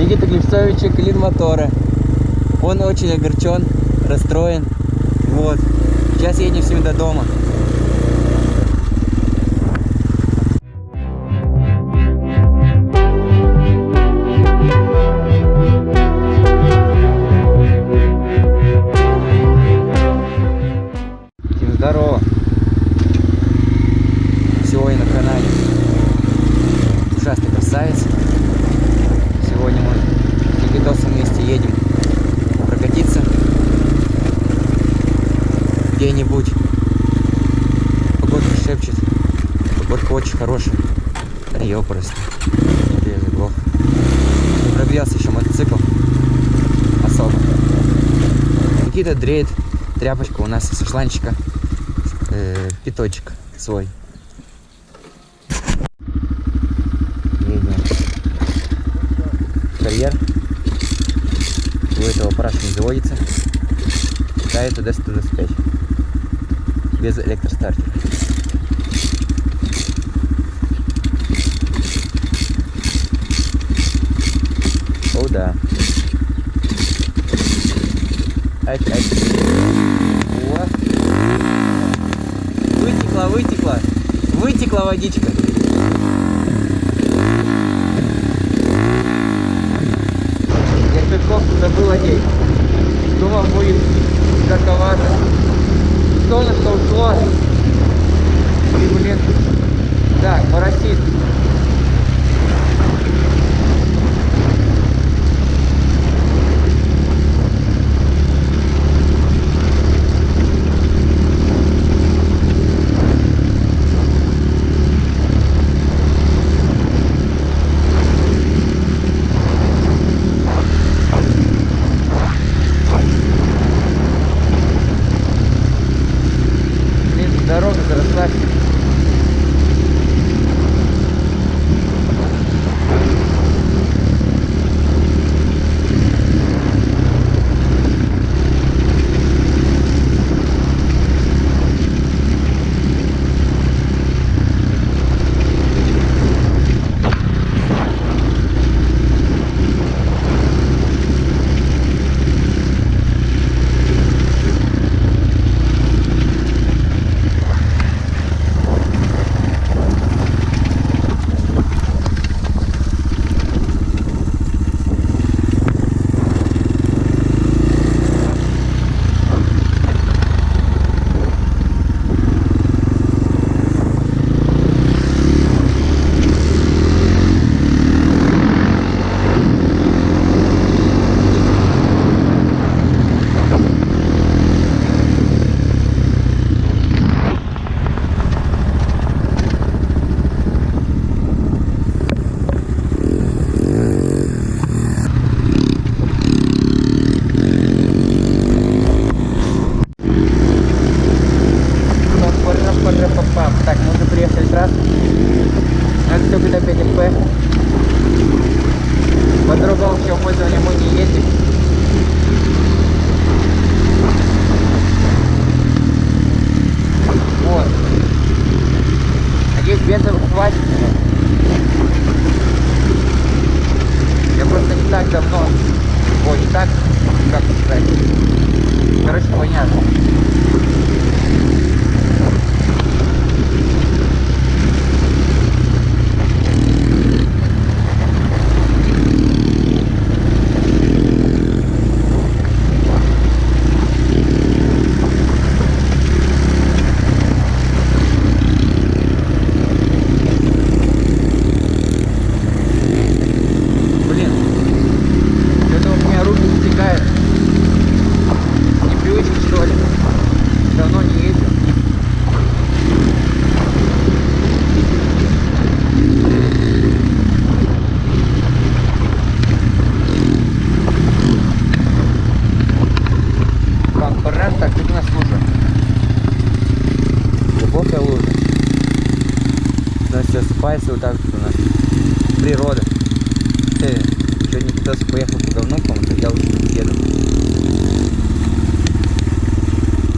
Никита Глебцовича клин мотора. Он очень огорчен, расстроен. Вот. Сейчас едем с ним до дома. Всем здорово. Сегодня на канале ужасный красавец. Сегодня мы с Никитосом вместе едем прокатиться где-нибудь. Погодка шепчет. Погодка очень хорошая. Да ёпрст. Я заглох. Не прогрелся еще мотоцикл. Особо. Никита дреет тряпочку у нас со шланчика. Питочек свой. Едем. Карьер. У этого парашют не заводится. Ставит ТД-125. Без электростартера. О, да. Ай. О. Вытекла водичка. Я спидковку забыл одеть. Думал, будет жарковато. Солнышко ушло. И, блин. Так, моросит. Дорога заросла. Так, мы уже приехали сразу. Это все будет опять МП. По другому всего пользования мы не ездим. Вот. Надеюсь, бенза хватит. Я просто не так давно. Ой, не так, как сказать. Короче, понятно. Осыпается вот так вот у нас природа. Что Никитос поехал по говну, по-моему, я лучше не еду.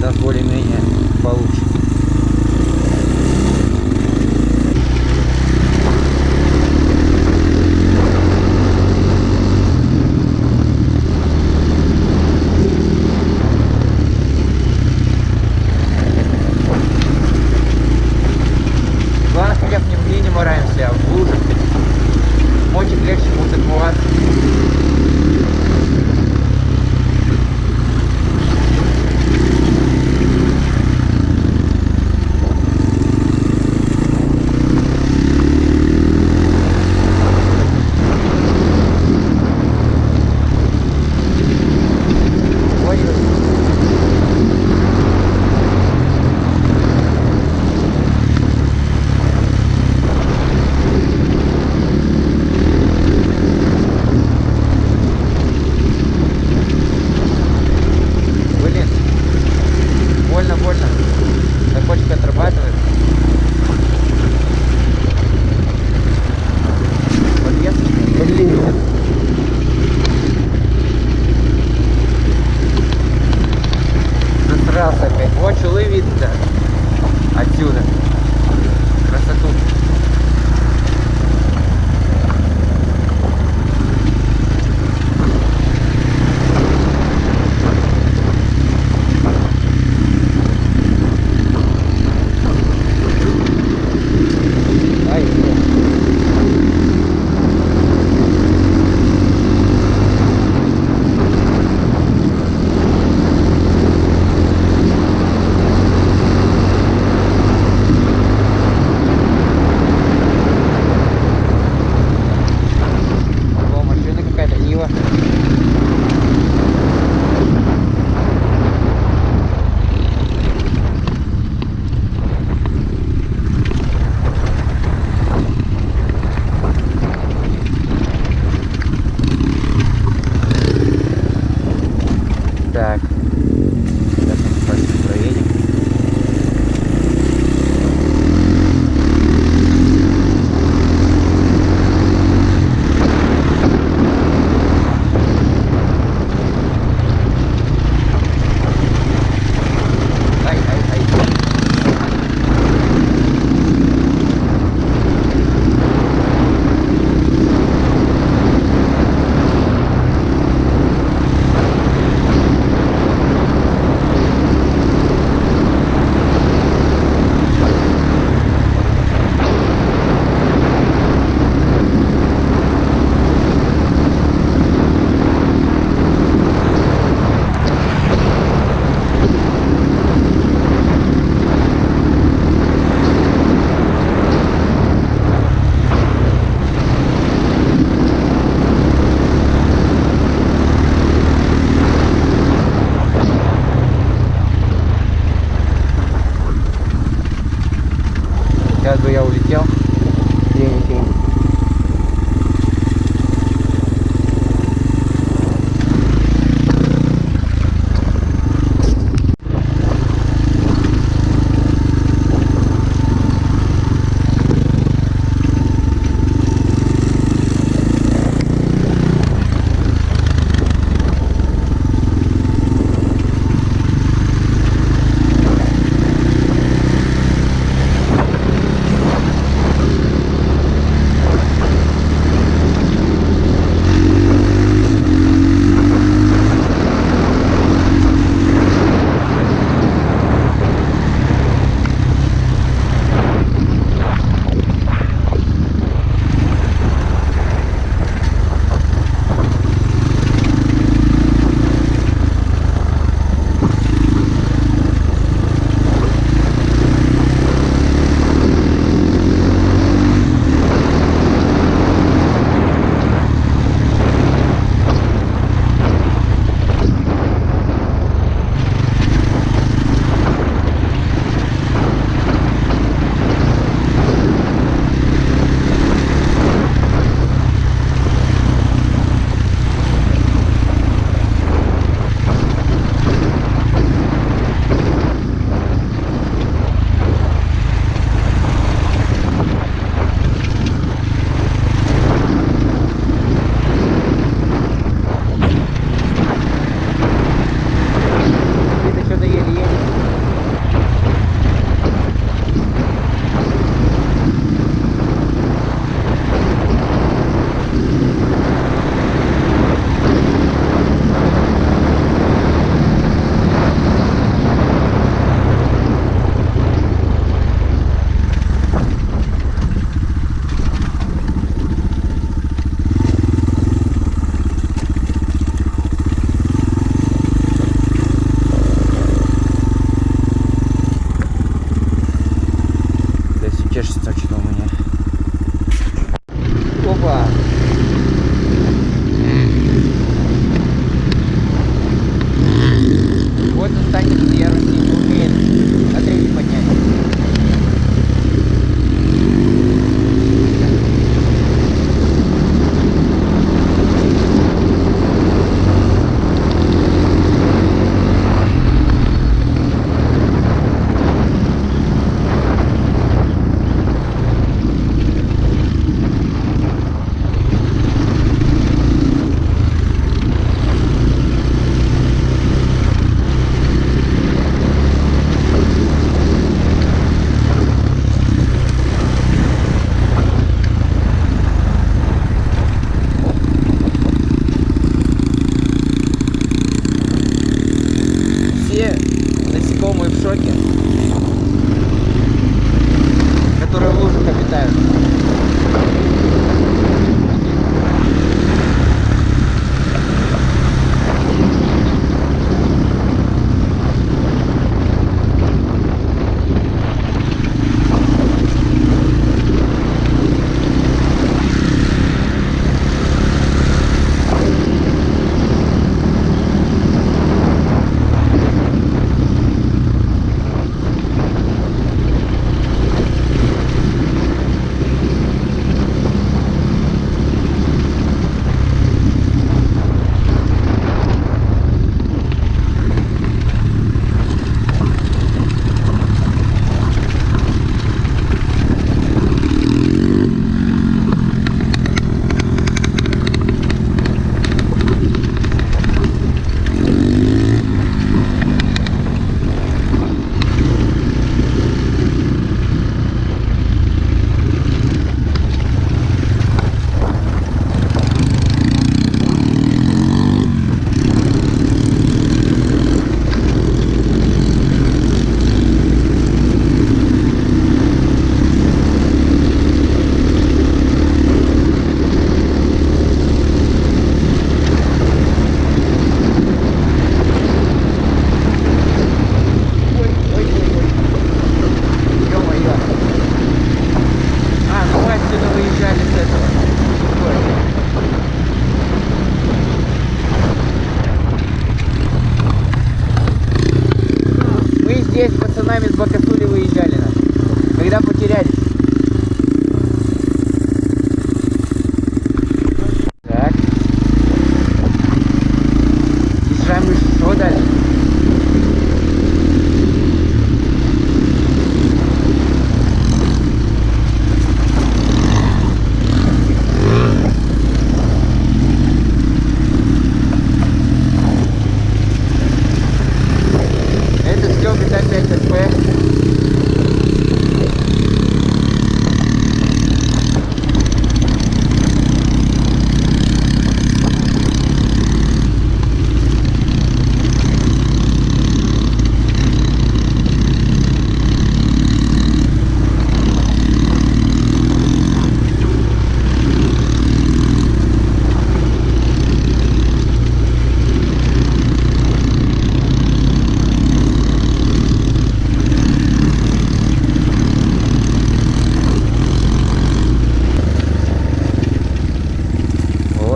Да, более-менее получше. Вот.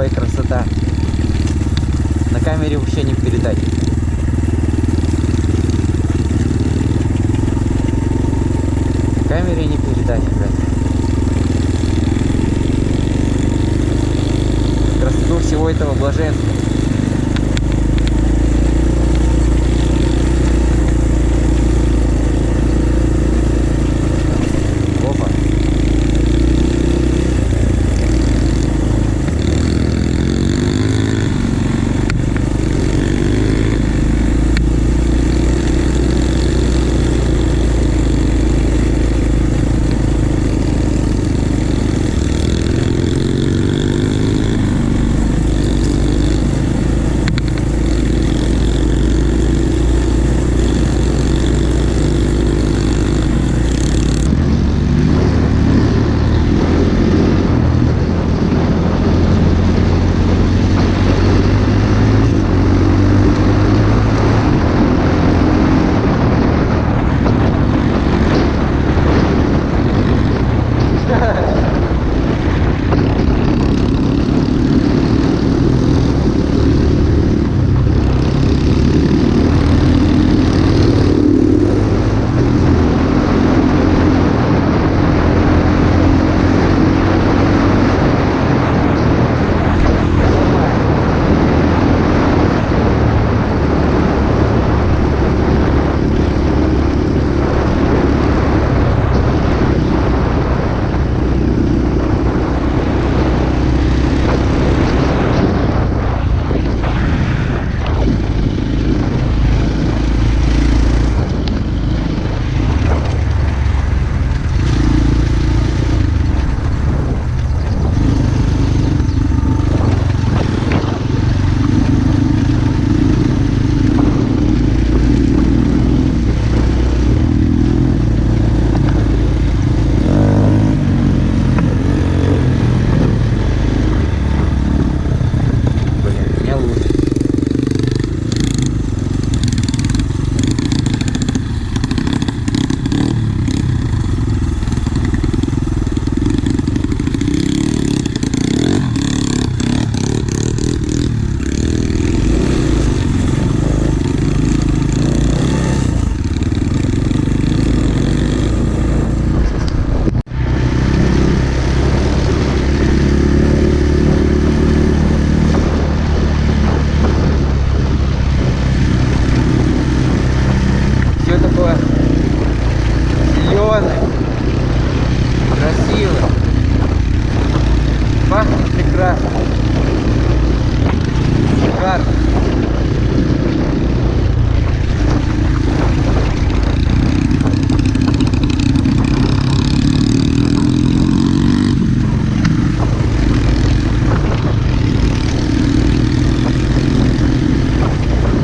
Ой, красота. На камере вообще не передать. На камере не передать, ребят. Красоту всего этого блаженства.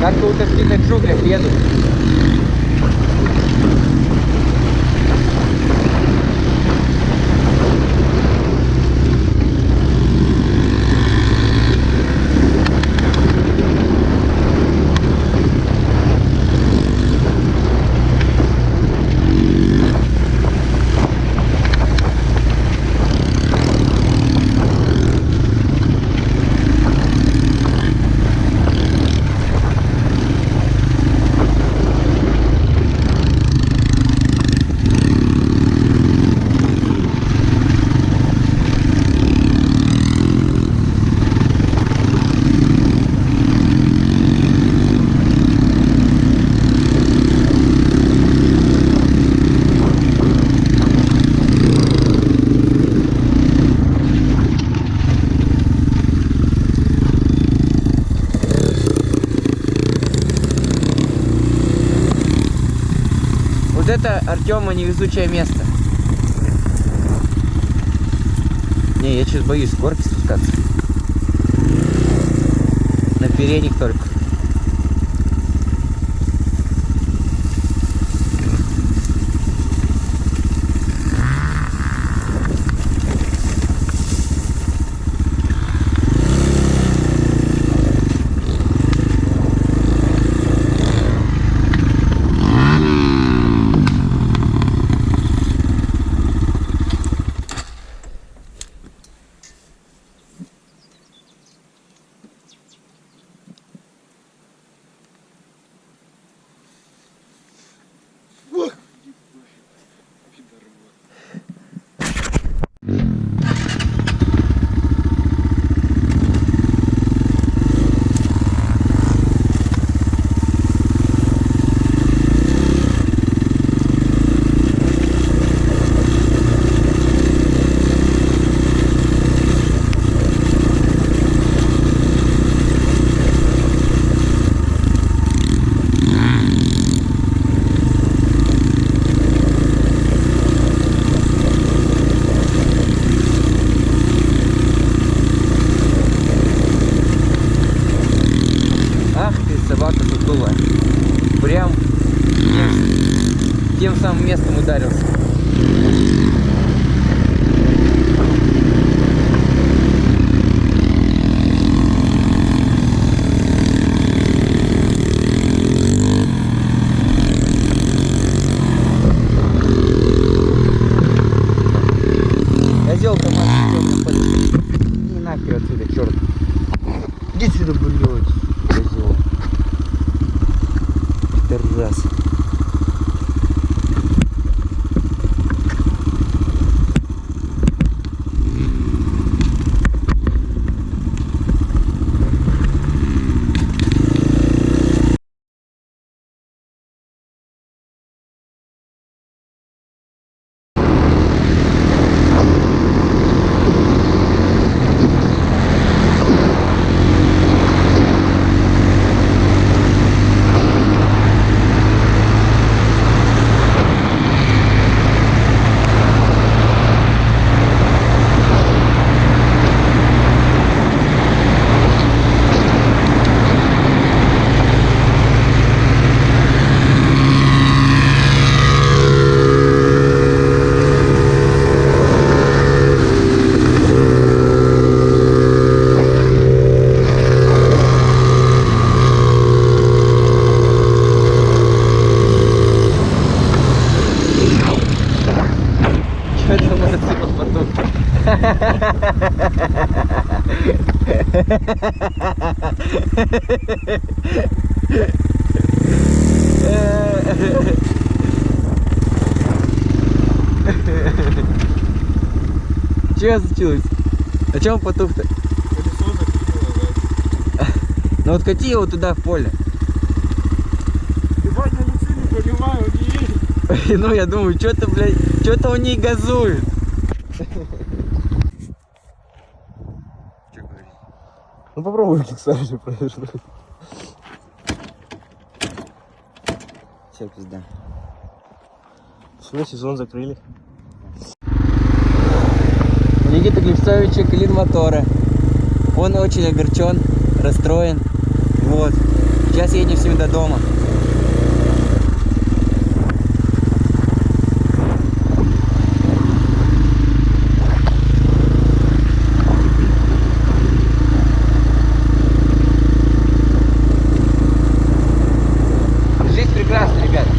Как будто в каких-то джунглях едут. Вот это, Артема, невезучее место. Не, я сейчас боюсь с горки спускаться. На передних только. самым местом ударился. Козел иди нахер отсюда, черт. Иди сюда, блядь, козел. Раз. Это мотоцикл поток. Чего случилось? А чем потух-то? Ну вот кати его туда в поле. Ебать, я лицо не понимаю, он не едет. Ну я думаю, что-то, блядь, что-то он не газует. Ну попробуй киксарь провернуть. Все, пизда. Все, сезон закрыли. Никита Глебцовича клин мотора. Он очень огорчен, расстроен. Вот. Сейчас едем с ним до дома. Жизнь прекрасна, ребята.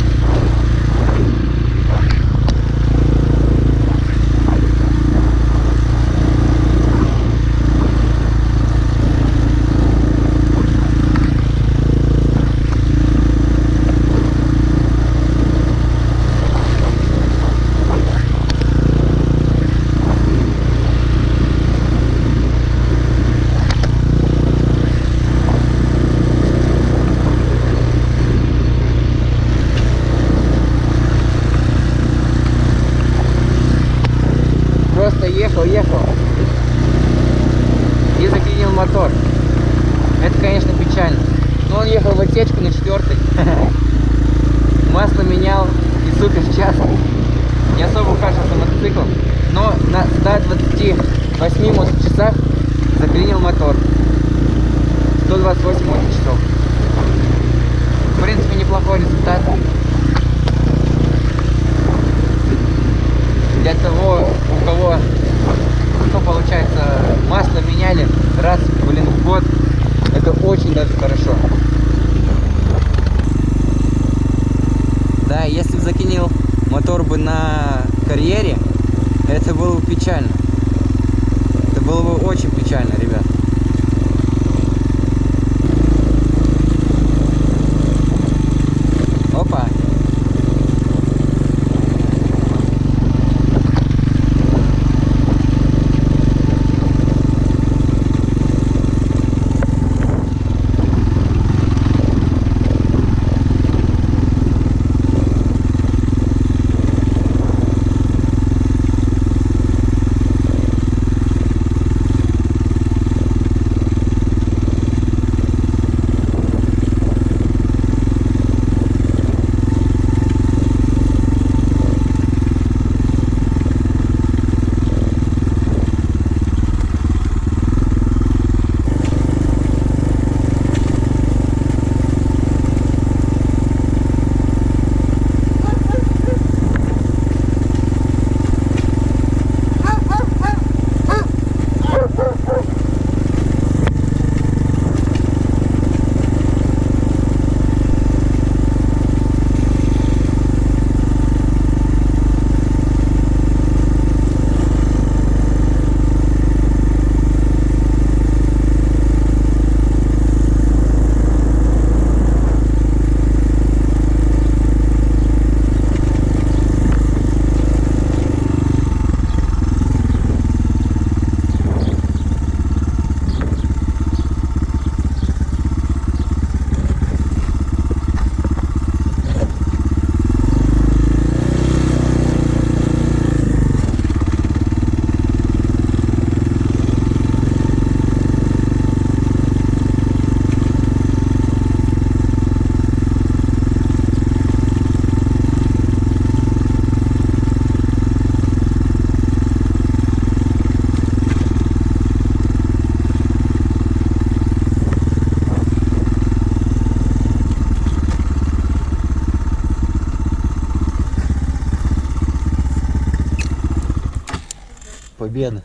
Просто ехал и заклинил мотор. Это, конечно, печально. Но он ехал в отсечку на 4-й. Масло менял и супер часто. Не особо ухаживал за мотоциклом. Но на 128 моточасах заклинил мотор. 128 моточасов. В принципе, неплохой результат. Для того, у кого, ну, получается, масло меняли раз, в год, это очень даже хорошо. Да, если бы закинул мотор бы на карьере, это было бы печально. Это было бы очень печально, ребят. Опа. победа.